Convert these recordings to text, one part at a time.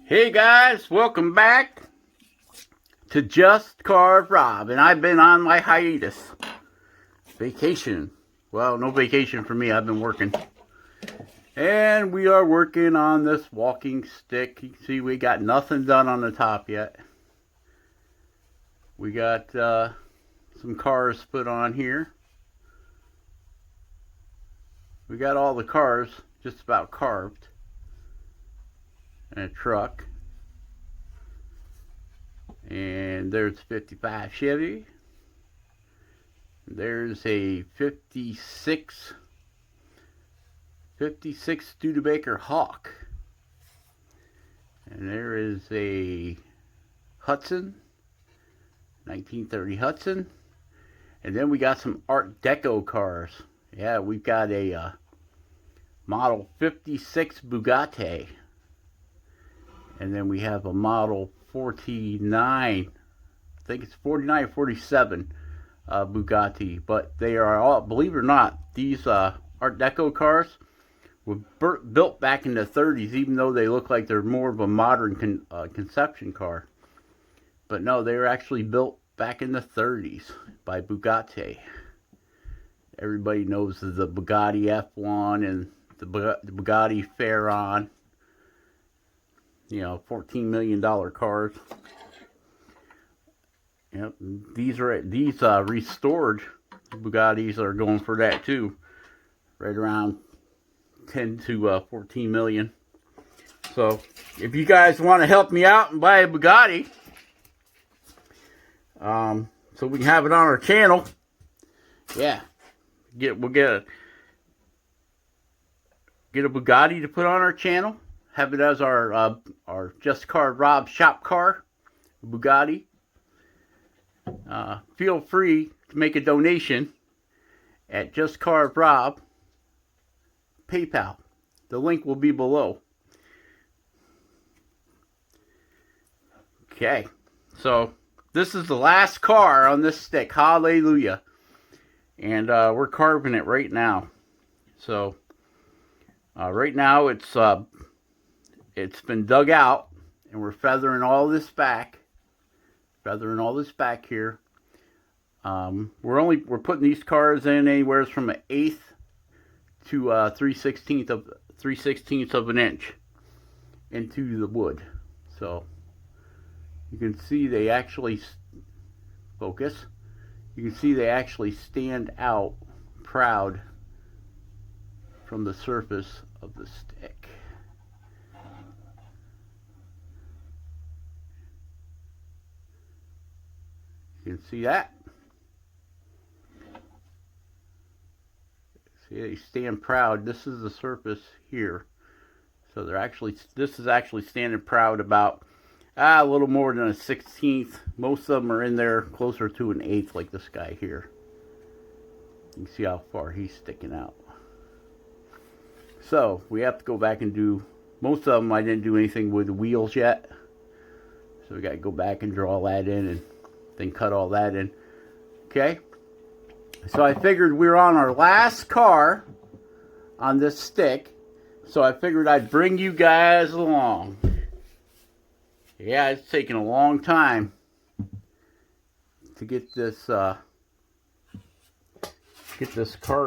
Hey guys, welcome back to Just Carve Rob, and I've been on my hiatus. Vacation. Well, no vacation for me, I've been working. And we are working on this walking stick. You can see we got nothing done on the top yet. We got some cars put on here. We got all the cars just about carved. And a truck. And there's 55 Chevy. There's a 56 Studebaker Hawk. And there is a Hudson, 1930 Hudson. And then we got some Art Deco cars. Yeah, we've got a model 56 Bugatti. And then we have a model 49, I think it's 49 or 47 Bugatti. But they are all, believe it or not, these Art Deco cars were built back in the 30s, even though they look like they're more of a modern conception car. But no, they were actually built back in the 30s by Bugatti. Everybody knows the Bugatti F1 and the Bugatti Veyron. You know, $14 million cars. Yep, these restored Bugattis are going for that too, right around 10 to 14 million. So, if you guys want to help me out and buy a Bugatti, so we can have it on our channel, yeah, we'll get a Bugatti to put on our channel. Have it as our Just Carve Rob shop car, Bugatti. Feel free to make a donation at Just Carve Rob PayPal. The link will be below. Okay, so this is the last car on this stick. Hallelujah. And we're carving it right now. So right now it's been dug out, and we're feathering all this back. Here. We're putting these cars in anywhere from an 1/8 to 3/16 of an inch into the wood. So you can see they actually focus. You can see they actually stand out proud from the surface of the stick. You can see that. See, they stand proud. This is the surface here. So this is actually standing proud about a little more than a 1/16. Most of them are in there closer to an 1/8, like this guy here. You can see how far he's sticking out. So we have to go back and do, most of them I didn't do anything with the wheels yet. So we got to go back and draw that in and then cut all that in. Okay, so I figured we were on our last car on this stick, so I figured I'd bring you guys along. Yeah, it's taken a long time to get this car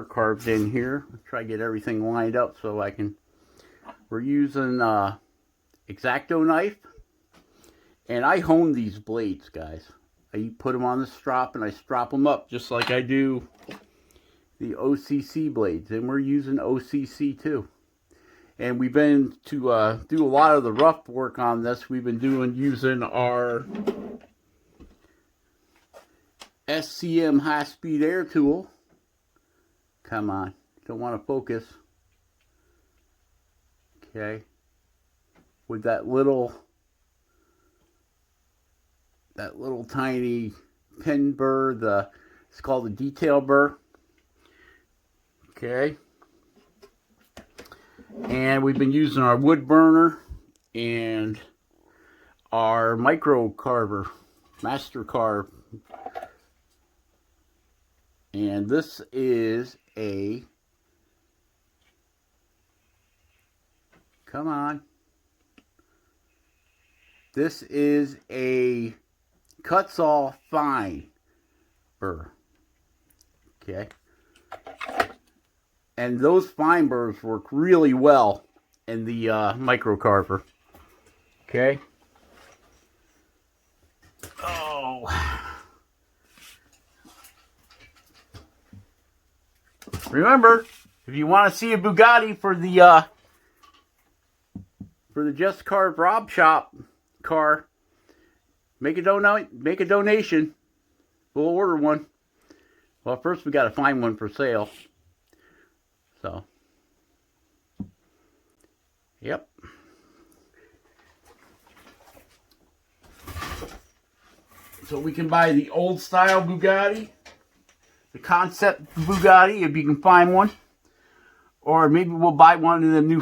carved in here. I'll try to get everything lined up so I can. We're using X-Acto knife, and I hone these blades, guys. I put them on the strop and I strop them up just like I do the OCC blades, and we're using OCC too. And we've been to do a lot of the rough work on this. We've been using our SCM high-speed air tool. Come on, don't want to focus. Okay, with that little tiny pin burr, it's called the detail burr. Okay, and we've been using our wood burner and our micro carver, master carve. And this is a, come on, This is a Kutzall fine burr. Okay. And those fine burrs work really well in the microcarver. Okay. Oh. Remember, if you want to see a Bugatti for the Just Carved Rob Shop car, make a donation. We'll order one. Well, first we got to find one for sale. So, yep. So we can buy the old style Bugatti, the concept Bugatti, if you can find one, or maybe we'll buy one of the new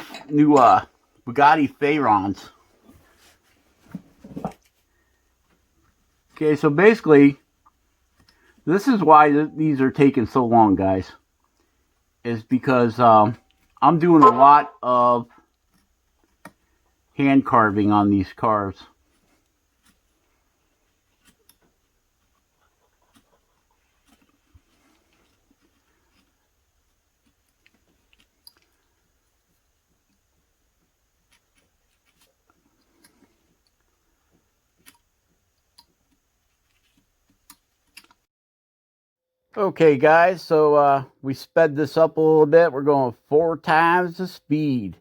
Bugatti Veyrons. Okay, so basically, this is why these are taking so long, guys. Is because I'm doing a lot of hand carving on these cars. Okay, guys, so we sped this up a little bit. We're going 4 times the speed.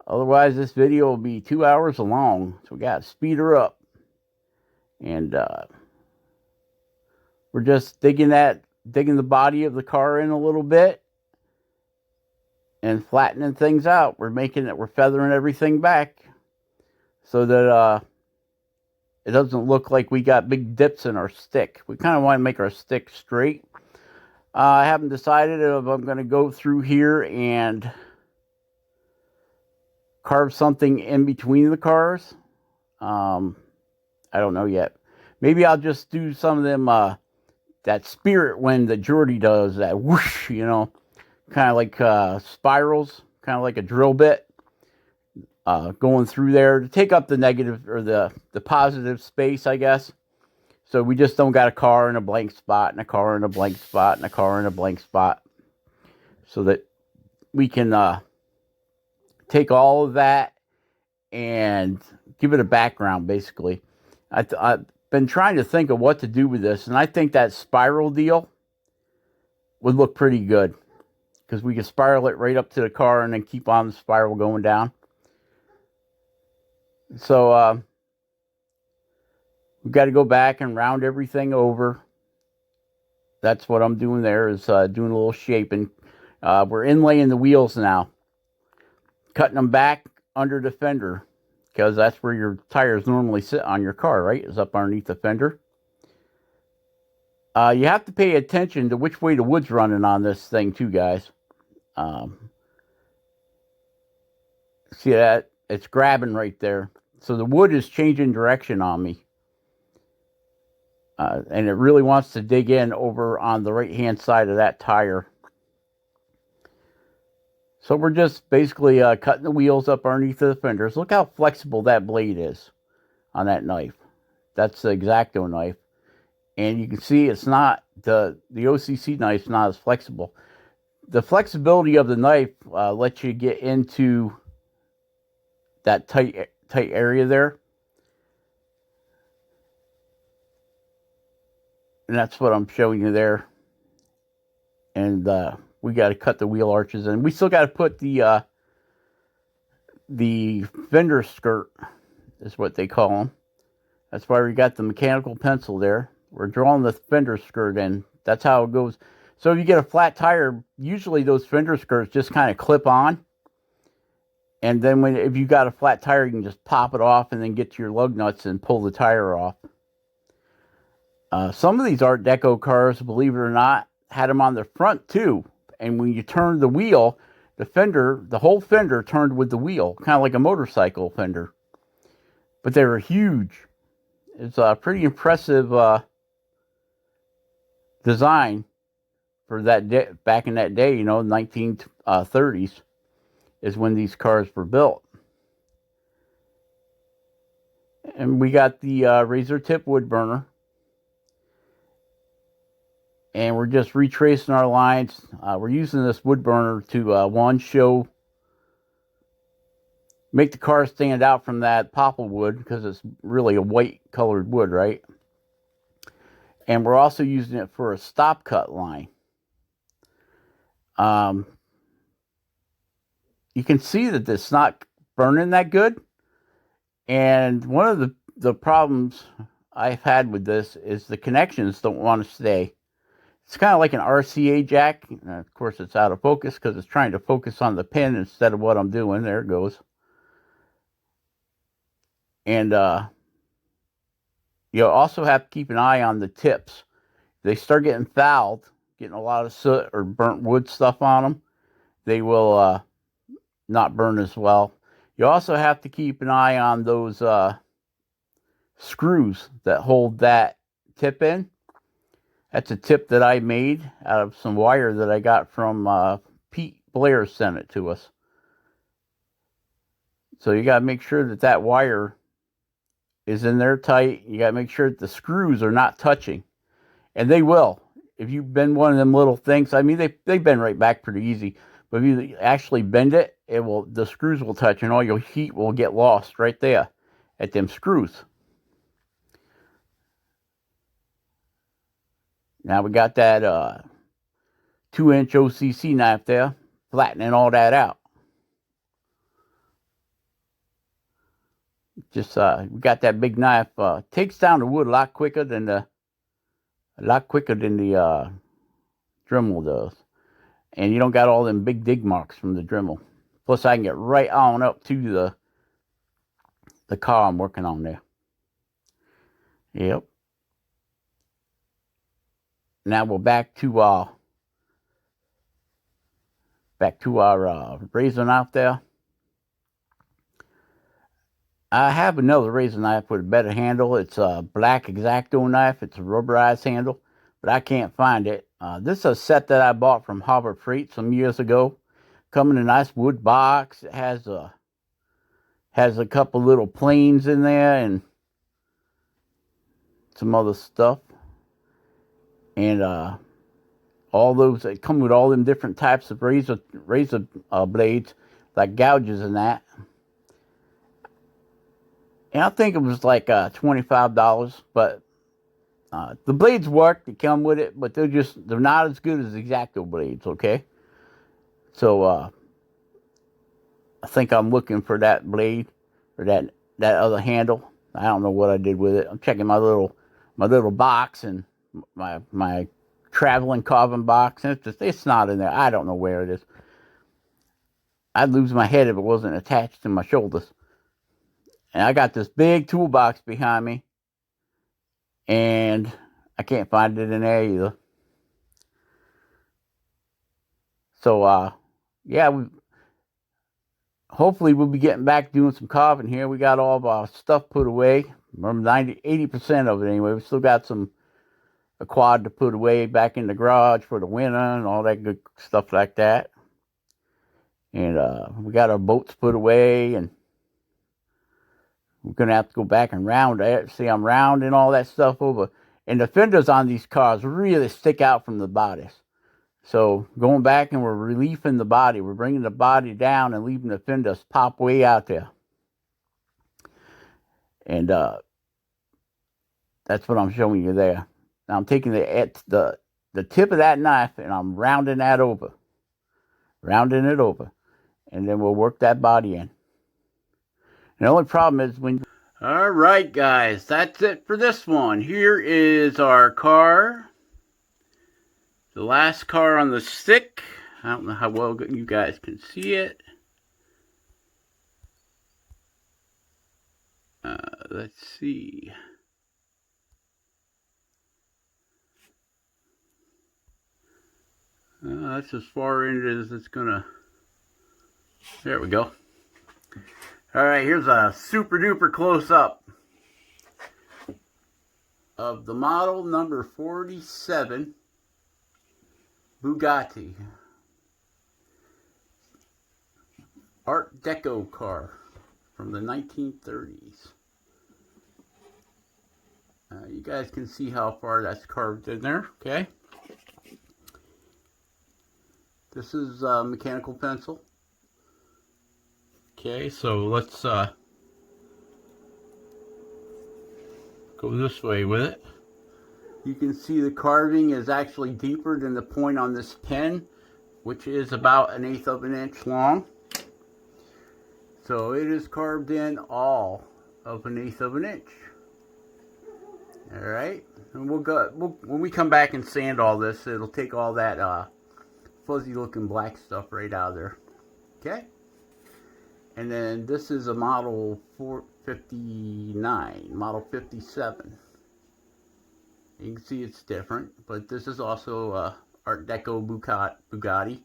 Otherwise, this video will be 2 hours long. So we got to speed her up. And we're just digging the body of the car in a little bit and flattening things out. We're feathering everything back so that it doesn't look like we got big dips in our stick. We kind of want to make our stick straight. I haven't decided if I'm going to go through here and carve something in between the cars. I don't know yet. Maybe I'll just do some of them, that spirit when the Jordy does, that whoosh, you know, kind of like spirals, kind of like a drill bit, going through there to take up the negative or the positive space, I guess. So we just don't got a car in a blank spot and a car in a blank spot and a car in a blank spot. So that we can take all of that and give it a background, basically. I've been trying to think of what to do with this, and I think that spiral deal would look pretty good. Because we can spiral it right up to the car and then keep on the spiral going down. So, we've got to go back and round everything over. That's what I'm doing there, is doing a little shaping. We're inlaying the wheels now. Cutting them back under the fender. Because that's where your tires normally sit on your car, right? Is up underneath the fender. You have to pay attention to which way the wood's running on this thing too, guys. See that? It's grabbing right there. So the wood is changing direction on me. And it really wants to dig in over on the right-hand side of that tire. So we're just basically cutting the wheels up underneath the fenders. Look how flexible that blade is on that knife. That's the X-Acto knife. And you can see it's not, the OCC knife's not as flexible. The flexibility of the knife lets you get into that tight area there. And that's what I'm showing you there. And we got to cut the wheel arches, and we still got to put the fender skirt, is what they call them. That's why we got the mechanical pencil there. We're drawing the fender skirt in. That's how it goes. So if you get a flat tire, usually those fender skirts just kind of clip on. And then if you got a flat tire, you can just pop it off and then get to your lug nuts and pull the tire off. Some of these Art Deco cars, believe it or not, had them on the front too. And when you turned the wheel, the whole fender turned with the wheel, kind of like a motorcycle fender. But they were huge. It's a pretty impressive design for that back in that day, 1930s is when these cars were built. And we got the razor tip wood burner. And we're just retracing our lines. We're using this wood burner to make the car stand out from that popple wood, because it's really a white colored wood, right? And we're also using it for a stop cut line. You can see that it's not burning that good. And one of the problems I've had with this is the connections don't want to stay. It's kind of like an RCA jack. Of course, it's out of focus because it's trying to focus on the pin instead of what I'm doing. There it goes. And you also have to keep an eye on the tips. They start getting fouled, getting a lot of soot or burnt wood stuff on them, they will not burn as well. You also have to keep an eye on those screws that hold that tip in. That's a tip that I made out of some wire that I got from Pete Blair, sent it to us. So you got to make sure that that wire is in there tight. You got to make sure that the screws are not touching. And they will. If you bend one of them little things, I mean, they bend right back pretty easy. But if you actually bend it, the screws will touch, and all your heat will get lost right there at them screws. Now we got that 2-inch OCC knife there, flattening all that out. Just we got that big knife. Takes down the wood a lot quicker than the Dremel does, and you don't got all them big dig marks from the Dremel. Plus, I can get right on up to the car I'm working on there. Yep. Now we're back to our razor knife there. I have another razor knife with a better handle. It's a black X-Acto knife. It's a rubberized handle, but I can't find it. This is a set that I bought from Harbor Freight some years ago. Come in a nice wood box. It has a couple little planes in there and some other stuff. And all those, they come with all them different types of razor blades, like gouges and that. And I think it was like $25, but the blades work. They come with it, but they're not as good as X-Acto blades. Okay, so I think I'm looking for that blade or that other handle. I don't know what I did with it. I'm checking my little box and my traveling carving box, and it's not in there. I don't know where it is. I'd lose my head if it wasn't attached to my shoulders. And I got this big toolbox behind me, and I can't find it in there either. So, yeah, hopefully we'll be getting back doing some carving here. We got all of our stuff put away. Remember, 80% of it anyway. We still got a quad to put away back in the garage for the winter and all that good stuff like that. And we got our boats put away, and we're going to have to go back and round it. See, I'm rounding all that stuff over. And the fenders on these cars really stick out from the bodies. So going back and we're reliefing the body. We're bringing the body down and leaving the fenders pop way out there. And that's what I'm showing you there. Now I'm taking the tip of that knife and I'm rounding that over. Rounding it over. And then we'll work that body in. The only problem is when... All right, guys, that's it for this one. Here is our car. The last car on the stick. I don't know how well you guys can see it. Let's see. That's as far in it as it's gonna... There we go. Alright, here's a super duper close up of the model number 47 Bugatti Art Deco car from the 1930s. You guys can see how far that's carved in there, okay? This is a mechanical pencil. Okay, so let's go this way with it. You can see the carving is actually deeper than the point on this pen, which is about 1/8 of an inch long. So it is carved in all of 1/8 of an inch. All right, and when we come back and sand all this, it'll take all that fuzzy looking black stuff right out of there. Okay, and then this is a model 459, model 57. You can see it's different, but this is also Art Deco Bugatti,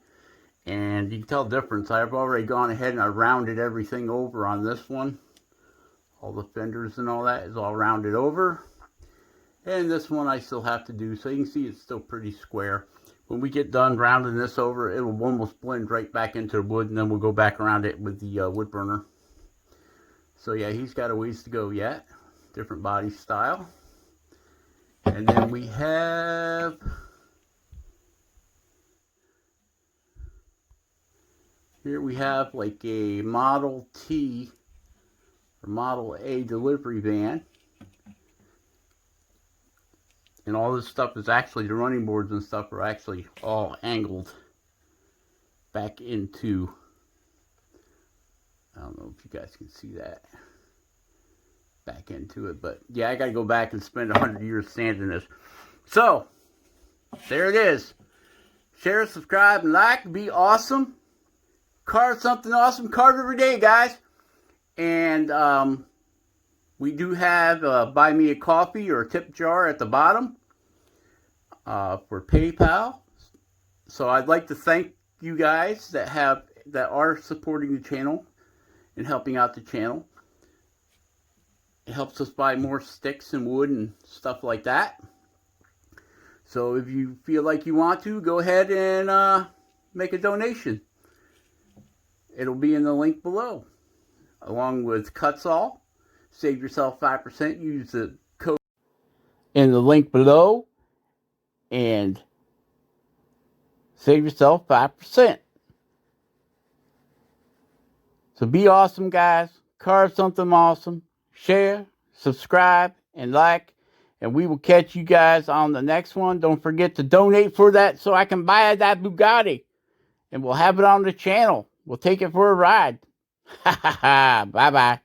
and you can tell the difference. I've already gone ahead and I rounded everything over on this one. All the fenders and all that is all rounded over. And this one I still have to do, so you can see it's still pretty square. When we get done rounding this over, it will almost blend right back into the wood, and then we'll go back around it with the wood burner. So yeah, he's got a ways to go yet. Different body style. And then we have here we have like a Model T or Model A delivery van. And all this stuff is actually, the running boards and stuff are actually all angled back into, I don't know if you guys can see that, back into it. But yeah, I got to go back and spend 100 years sanding this. So, there it is. Share, subscribe, and like. Be awesome. Carve something awesome. Carve every day, guys. And we do have buy me a coffee or a tip jar at the bottom for PayPal. So I'd like to thank you guys that are supporting the channel and helping out the channel. It helps us buy more sticks and wood and stuff like that. So if you feel like you want to, go ahead and make a donation. It'll be in the link below, along with Kutzall. Save yourself 5%. Use the code in the link below and save yourself 5%. So be awesome, guys. Carve something awesome. Share, subscribe, and like. And we will catch you guys on the next one. Don't forget to donate for that so I can buy that Bugatti. And we'll have it on the channel. We'll take it for a ride. Ha ha ha. Bye-bye.